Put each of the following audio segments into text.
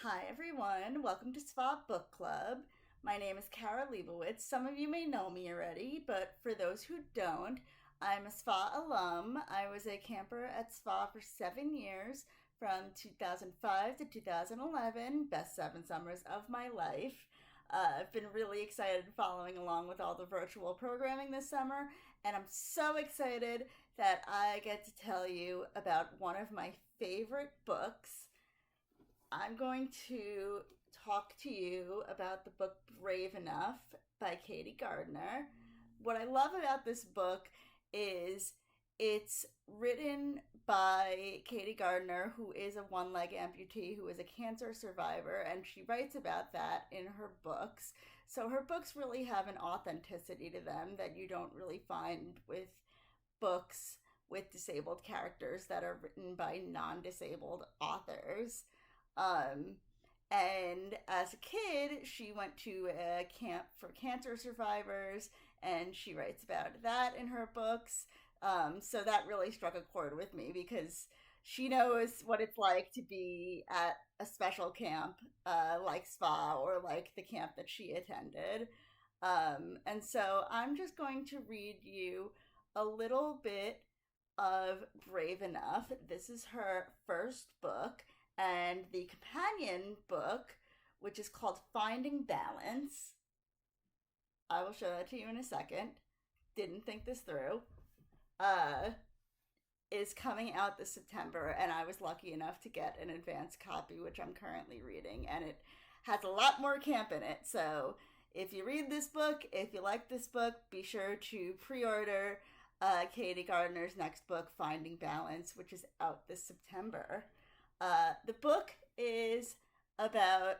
Hi, everyone. Welcome to SFAH Book Club. My name is Cara. Some of you may know me already, but for those who don't, I'm a SFAH alum. I was a camper at SFAH for 7 years from 2005 to 2011, best 7 summers of my life. I've been really excited following along with all the virtual programming this summer, and I'm so excited that I get to tell you about one of my favorite books. I'm going to talk to you about the book Brave Enough by Katie Gardner. What I love about this book is it's written by Katie Gardner, who is a one leg amputee, who is a cancer survivor, and she writes about that in her books. So her books really have an authenticity to them that you don't really find with books with disabled characters that are written by non disabled authors. Um, and as a kid, she went to a camp for cancer survivors, and she writes about that in her books. So that really struck a chord with me because she knows what it's like to be at a special camp like SPA or like the camp that she attended. And so I'm just going to read you a little bit of Brave Enough. This is her first book, and the companion book, which is called Finding Balance. I will show that to you in a second. Didn't think this through. Uh, is coming out this September, and I was lucky enough to get an advance copy, which I'm currently reading, and it has a lot more camp in it. So if you read this book, if you like this book, be sure to pre-order Katie Gardner's next book, Finding Balance, which is out this September. The book is about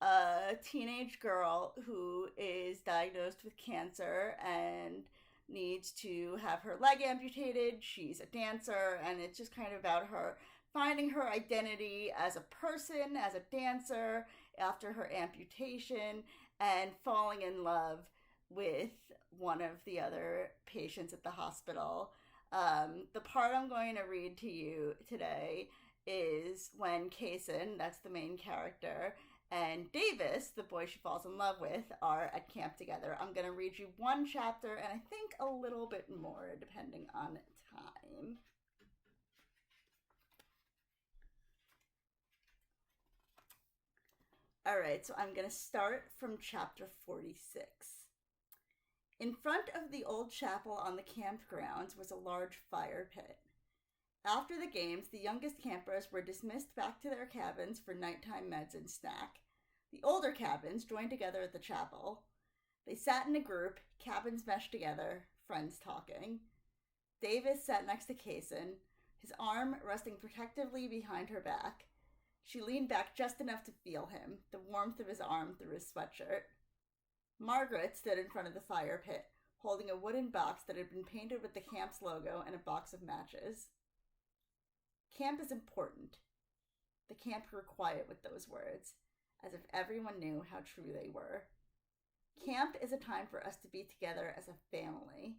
a teenage girl who is diagnosed with cancer and needs to have her leg amputated. She's a dancer, and it's just kind of about her finding her identity as a person, as a dancer after her amputation, and falling in love with one of the other patients at the hospital. The part I'm going to read to you today is when Kaysen, that's the main character, and Davis, the boy she falls in love with, are at camp together. I'm going to read you one chapter and I think a little bit more depending on time. All right, so I'm going to start from chapter 46. In front of the old chapel on the campgrounds was a large fire pit. After the games, the youngest campers were dismissed back to their cabins for nighttime meds and snack. The older cabins joined together at the chapel. They sat in a group, cabins meshed together, friends talking. Davis sat next to Kaysen, his arm resting protectively behind her back. She leaned back just enough to feel him, the warmth of his arm through his sweatshirt. Margaret stood in front of the fire pit, holding a wooden box that had been painted with the camp's logo and a box of matches. Camp is important. The camp grew quiet with those words, as if everyone knew how true they were. Camp is a time for us to be together as a family.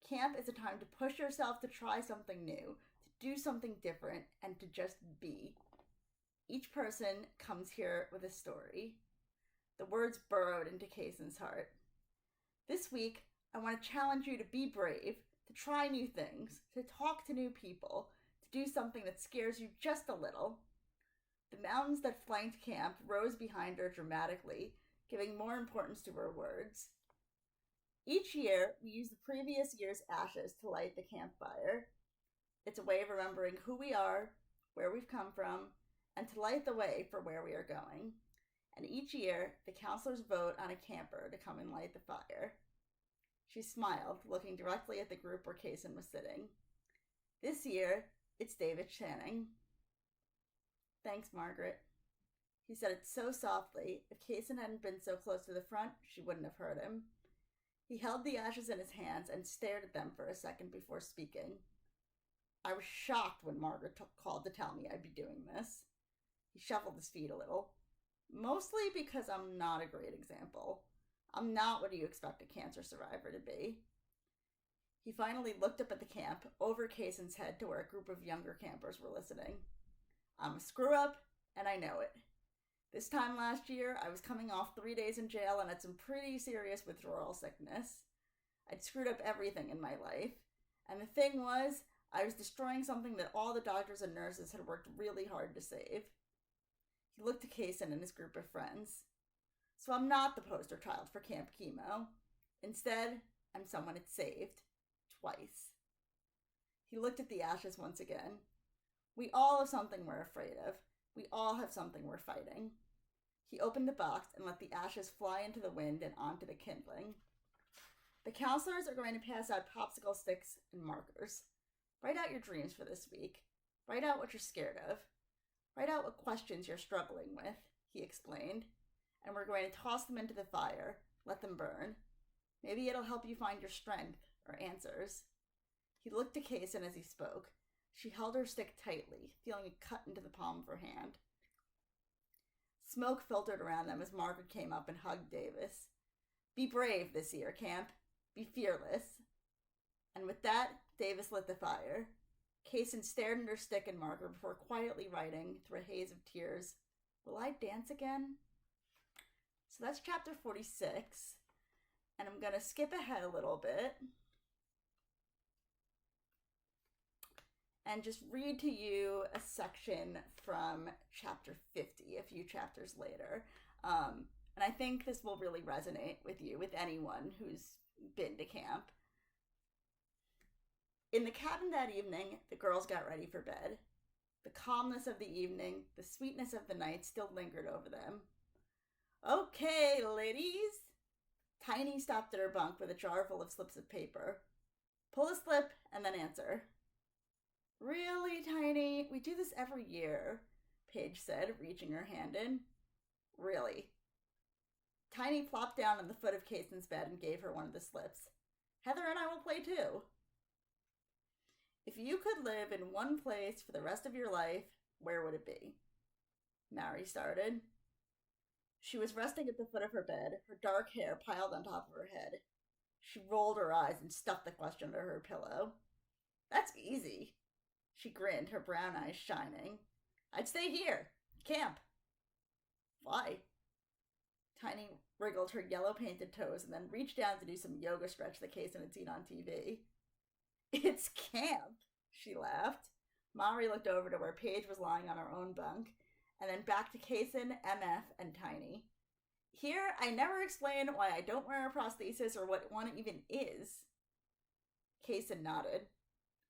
Camp is a time to push yourself to try something new, to do something different, and to just be. Each person comes here with a story. The words burrowed into Kaysen's heart. This week, I want to challenge you to be brave, to try new things, to talk to new people, to do something that scares you just a little. The mountains that flanked camp rose behind her dramatically, giving more importance to her words. Each year, we use the previous year's ashes to light the campfire. It's a way of remembering who we are, where we've come from, and to light the way for where we are going. And each year, the counselors vote on a camper to come and light the fire. She smiled, looking directly at the group where Kaysen was sitting. This year, it's David Channing. Thanks, Margaret. He said it so softly, if Kaysen hadn't been so close to the front, she wouldn't have heard him. He held the ashes in his hands and stared at them for a second before speaking. I was shocked when Margaret called to tell me I'd be doing this. He shuffled his feet a little. Mostly because I'm not a great example. I'm not what you expect a cancer survivor to be. He finally looked up at the camp, over Kaysen's head to where a group of younger campers were listening. I'm a screw-up, and I know it. This time last year, I was coming off 3 days in jail and had some pretty serious withdrawal sickness. I'd screwed up everything in my life. And the thing was, I was destroying something that all the doctors and nurses had worked really hard to save. He looked to Kaysen and his group of friends. So I'm not the poster child for Camp Chemo. Instead, I'm someone it saved. Twice. He looked at the ashes once again. We all have something we're afraid of. We all have something we're fighting. He opened the box and let the ashes fly into the wind and onto the kindling. The counselors are going to pass out popsicle sticks and markers. Write out your dreams for this week. Write out what you're scared of. Write out what questions you're struggling with, he explained. And we're going to toss them into the fire. Let them burn. Maybe it'll help you find your strength or answers. He looked to Kaysen as he spoke. She held her stick tightly, feeling it cut into the palm of her hand. Smoke filtered around them as Margaret came up and hugged Davis. Be brave this year, Camp. Be fearless. And with that, Davis lit the fire. Kaysen stared at her stick and marker before quietly writing, through a haze of tears, Will I dance again? So that's chapter 46. And I'm going to skip ahead a little bit and just read to you a section from chapter 50, a few chapters later. And I think this will really resonate with you, with anyone who's been to camp. In the cabin that evening, the girls got ready for bed. The calmness of the evening, the sweetness of the night still lingered over them. Okay, ladies. Tiny stopped at her bunk with a jar full of slips of paper. Pull a slip and then answer. Really, Tiny? We do this every year, Paige said, reaching her hand in. Really. Tiny plopped down on the foot of Kaysen's bed and gave her one of the slips. Heather and I will play too. If you could live in one place for the rest of your life, where would it be? Mary started. She was resting at the foot of her bed, her dark hair piled on top of her head. She rolled her eyes and stuffed the question under her pillow. That's easy. She grinned, her brown eyes shining. I'd stay here. Camp. Why? Tiny wriggled her yellow-painted toes and then reached down to do some yoga stretch that Kaysen had seen on TV. It's camp, she laughed. Mari looked over to where Paige was lying on her own bunk, and then back to Kaysen, MF, and Tiny. Here, I never explain why I don't wear a prosthesis or what one even is. Kaysen nodded.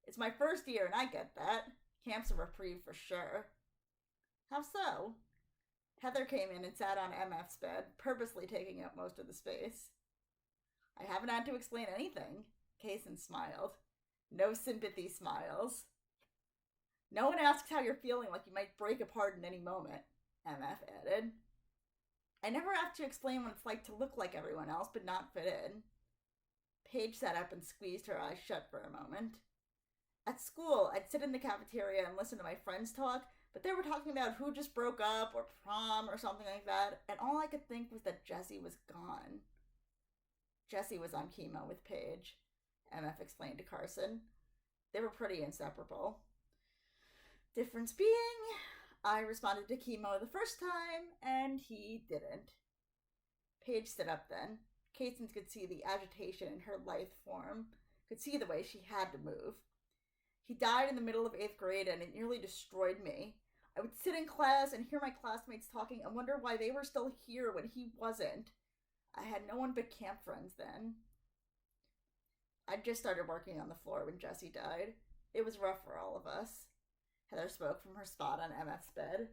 It's my first year, and I get that. Camp's a reprieve for sure. How so? Heather came in and sat on MF's bed, purposely taking up most of the space. I haven't had to explain anything. Kaysen smiled. No sympathy smiles. No one asks how you're feeling like you might break apart in any moment, MF added. I never have to explain what it's like to look like everyone else but not fit in. Paige sat up and squeezed her eyes shut for a moment. At school, I'd sit in the cafeteria and listen to my friends talk, but they were talking about who just broke up or prom or something like that, and all I could think was that Jessie was gone. Jessie was on chemo with Paige, MF explained to Carson. They were pretty inseparable. Difference being, I responded to chemo the first time, and he didn't. Paige stood up then. Kaysen could see the agitation in her lithe form, could see the way she had to move. He died in the middle of 8th grade, and it nearly destroyed me. I would sit in class and hear my classmates talking and wonder why they were still here when he wasn't. I had no one but camp friends then. I'd just started working on the floor when Jessie died. It was rough for all of us. Heather spoke from her spot on MF's bed.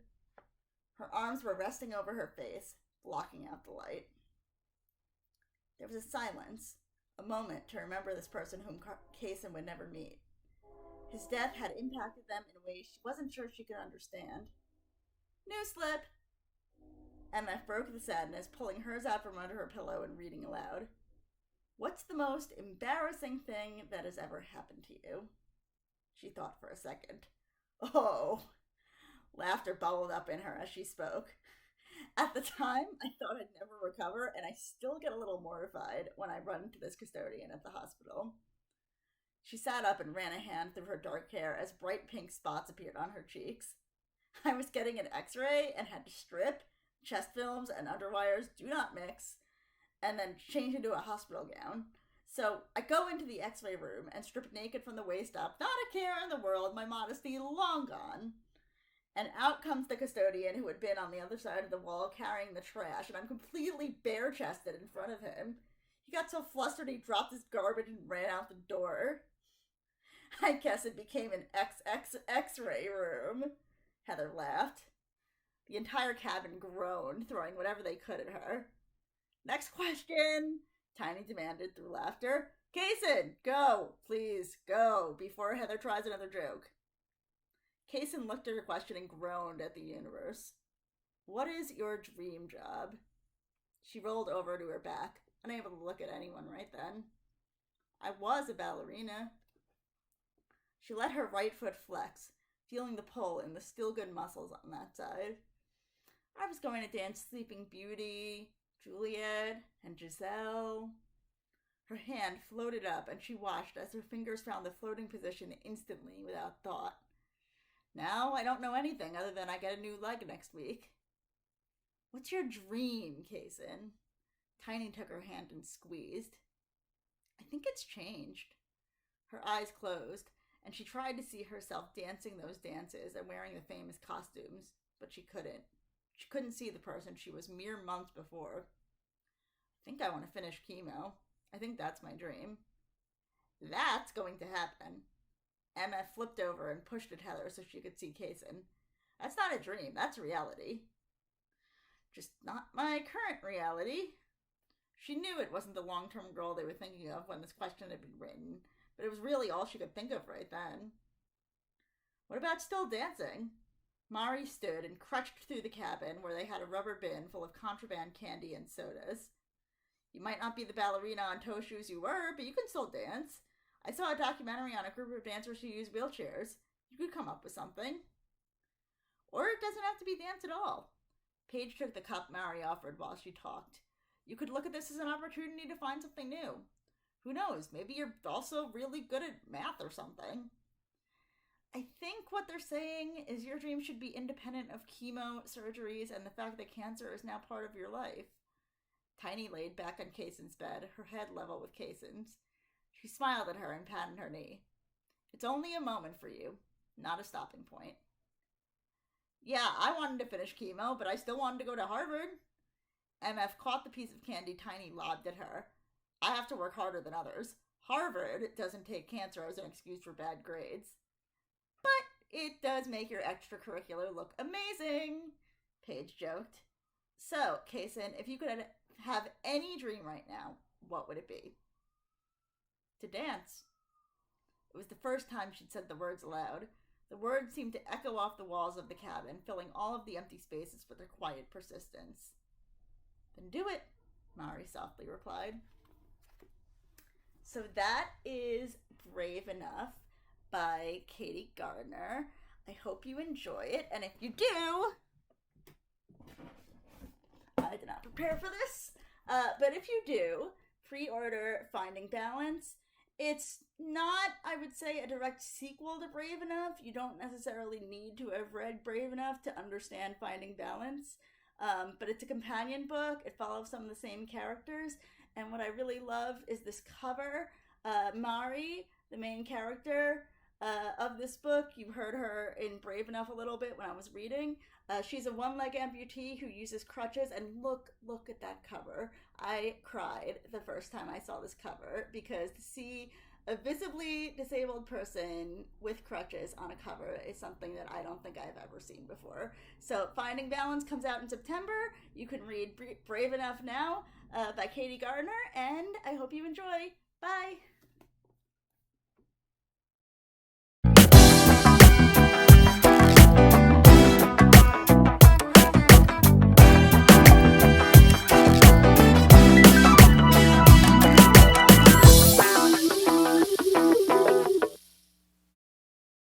Her arms were resting over her face, blocking out the light. There was a silence, a moment to remember this person whom Kaysen would never meet. His death had impacted them in ways she wasn't sure she could understand. New slip! MF broke the sadness, pulling hers out from under her pillow and reading aloud. What's the most embarrassing thing that has ever happened to you? She thought for a second. Oh! Laughter bubbled up in her as she spoke. At the time, I thought I'd never recover, and I still get a little mortified when I run into this custodian at the hospital. She sat up and ran a hand through her dark hair as bright pink spots appeared on her cheeks. I was getting an x-ray and had to strip, chest films and underwires do not mix, and then change into a hospital gown. So I go into the x-ray room and strip naked from the waist up, not a care in the world, my modesty long gone. And out comes the custodian who had been on the other side of the wall carrying the trash, and I'm completely bare-chested in front of him. He got so flustered he dropped his garbage and ran out the door. I guess it became an X-ray room. Heather laughed. The entire cabin groaned, throwing whatever they could at her. Next question, Tiny demanded through laughter. Kaysen, go, please, go, before Heather tries another joke. Kaysen looked at her question and groaned at the universe. What is your dream job? She rolled over to her back, unable to look at anyone right then. I was a ballerina. She let her right foot flex, feeling the pull in the still good muscles on that side. I was going to dance Sleeping Beauty, Juliet, and Giselle. Her hand floated up and she watched as her fingers found the floating position instantly without thought. Now I don't know anything other than I get a new leg next week. What's your dream, Kaysen? Tiny took her hand and squeezed. I think it's changed. Her eyes closed, and she tried to see herself dancing those dances and wearing the famous costumes, but she couldn't. She couldn't see the person she was mere months before. I think I want to finish chemo. I think that's my dream. That's going to happen. Emma flipped over and pushed at Heather so she could see Kaysen. That's not a dream, that's reality. Just not my current reality. She knew it wasn't the long-term girl they were thinking of when this question had been written, but it was really all she could think of right then. What about still dancing? Mari stood and crutched through the cabin where they had a rubber bin full of contraband candy and sodas. You might not be the ballerina on toe shoes you were, but you can still dance. I saw a documentary on a group of dancers who use wheelchairs. You could come up with something. Or it doesn't have to be dance at all. Paige took the cup Mari offered while she talked. You could look at this as an opportunity to find something new. Who knows, maybe you're also really good at math or something. I think what they're saying is your dream should be independent of chemo, surgeries, and the fact that cancer is now part of your life. Tiny laid back on Kaysen's bed, her head level with Kaysen's. She smiled at her and patted her knee. It's only a moment for you, not a stopping point. Yeah, I wanted to finish chemo, but I still wanted to go to Harvard. MF caught the piece of candy Tiny lobbed at her. I have to work harder than others. Harvard doesn't take cancer as an excuse for bad grades. But it does make your extracurricular look amazing, Paige joked. So, Kaysen, if you could have any dream right now, what would it be? To dance. It was the first time she'd said the words aloud. The words seemed to echo off the walls of the cabin, filling all of the empty spaces with their quiet persistence. Then do it, Mari softly replied. So that is Brave Enough by Katie Gardner. I hope you enjoy it, and if you do, I did not prepare for this, but if you do, pre-order Finding Balance. It's not, I would say, a direct sequel to Brave Enough. You don't necessarily need to have read Brave Enough to understand Finding Balance, but it's a companion book. It follows some of the same characters, and what I really love is this cover. Mari, the main character of this book, you heard her in Brave Enough a little bit when I was reading. She's a one-leg amputee who uses crutches, and look at that cover. I cried the first time I saw this cover, because to see a visibly disabled person with crutches on a cover is something that I don't think I've ever seen before. So Finding Balance comes out in September. You can read Brave Enough now by Katie Gardner, and I hope you enjoy. Bye!